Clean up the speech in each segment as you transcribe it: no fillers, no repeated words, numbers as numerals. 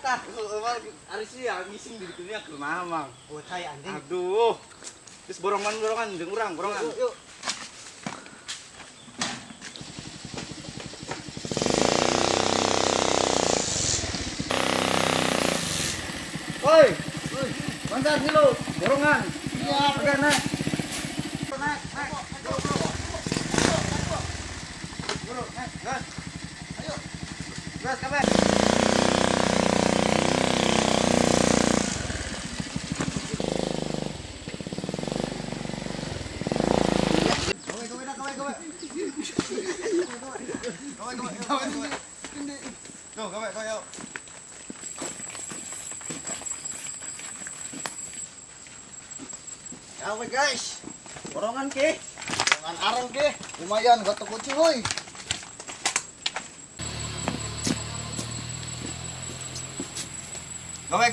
tah. Aris ya ngising di dunia ke mamang. Oh, cai anjing. Aduh. Terus borongan jeung urang, borongan. Yuk. Woi. Mantan nih lu, borongan. Iya, Oke, naik. naik. Bro, naik, gas. Ayo. Gas, kabeh. Tuh, gawe, yuk. Awe guys. Borongan ke. Borongan areng ke. Lumayan gak kucing euy. Gawe.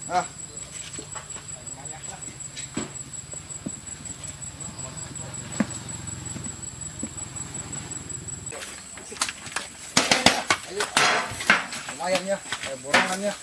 Ah. Ayo. Lumayan ya. Borongannya.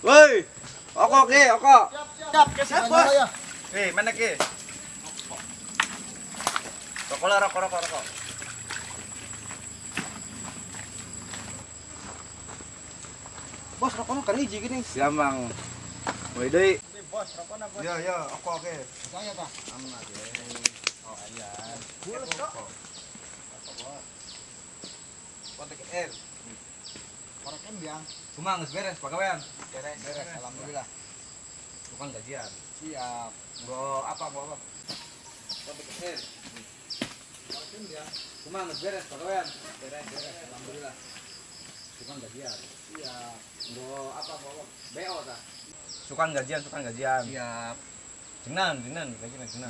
Woi. Oko. Siap. Siap, Bos. Bos. Mana ke? Rokok. Bos, rokoknya kan hiji gini. Siamang. Woi deui. Bos, rokoknya bos. Ya, oke. Saya tah. Aman aja. Oh, aja. Bules kok. Kontak R. Korekan biang. Cuma geus beres pagawean. Beres. Alhamdulillah. Bukan gajian. Siap. Gua apa? Kontak R. Korekan biang. Cuma geus beres pagawean. Beres. Alhamdulillah. Bukan gajian. Siap. Gua apa? BO tah. Sukan gajian. Siap. Cenah, gajian.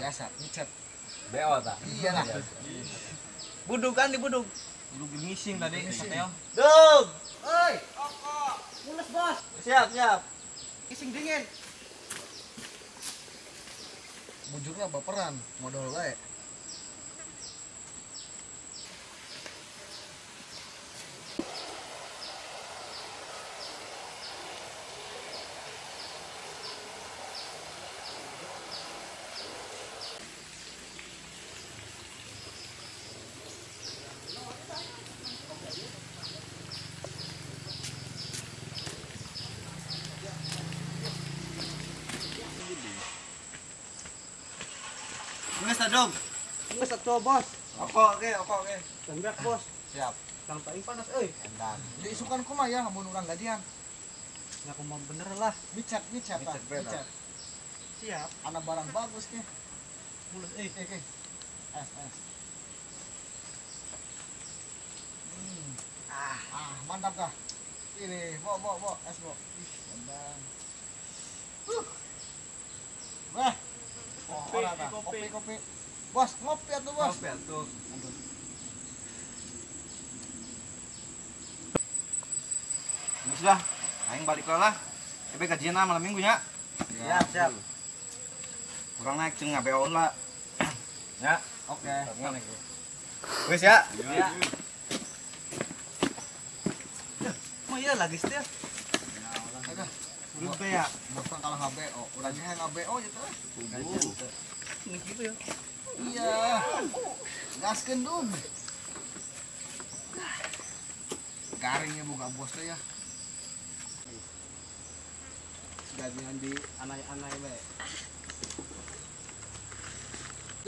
Biasa, micet. BO tah. Iya lah. Buduk kan dibuduk. Buduk ngising tadi sateo. Dug. Oi, mules bos. Siap. Ngising dingin. Bujurnya baperan, modal wae. Geus ta, Dog? Geus atuh bos. Oke. Tenggerak bos. Siap. Kang paling panas euy. Endang. Di isukan kumaha ya mun urang gadian. Ya kumaha bener lah. Micet tah. Micet, beda. Siap. Anak barang bagus ke. Mules euy. Es. Mantap kah? Ini, bo, es bo. Ih, endang. Wah. Kopi. Bos, ngopi atuh bos. Kopi atuh. Sudah, aing balik lah. Tapi gajian malam minggu nya. Siap. Kurang naik jeung ngabeon lah. Ya, Oke. wes ya. Ya. Oh iya lagi setia. Belum ya. Bukan kalau HBO, udah nyehe HBO gitu. Ini gitu ya. Iya. Gaskeun dong. Garingnya boga bos teh ya. Gajian di anai-anai we.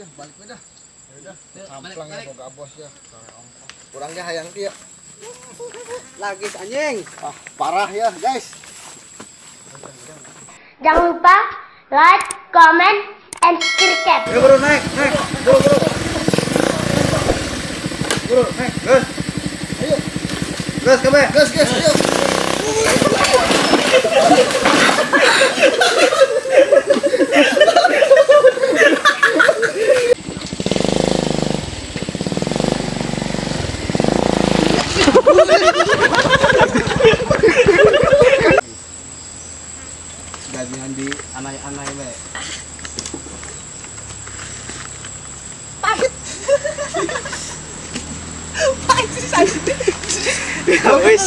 Dah balik we dah. Ya udah. Samplangnya boga bos ya. Kurangnya hayang kieu. Lagi anjing. Ah, parah ya, guys. Jangan lupa like, comment, and subscribe. Ayo bro, naik. Bro. Bro, naik. Gas. Ayo. Gas, kabeh. Gas, ayo. Gajian di anai-anai bae. Pahit sih. Ya wis.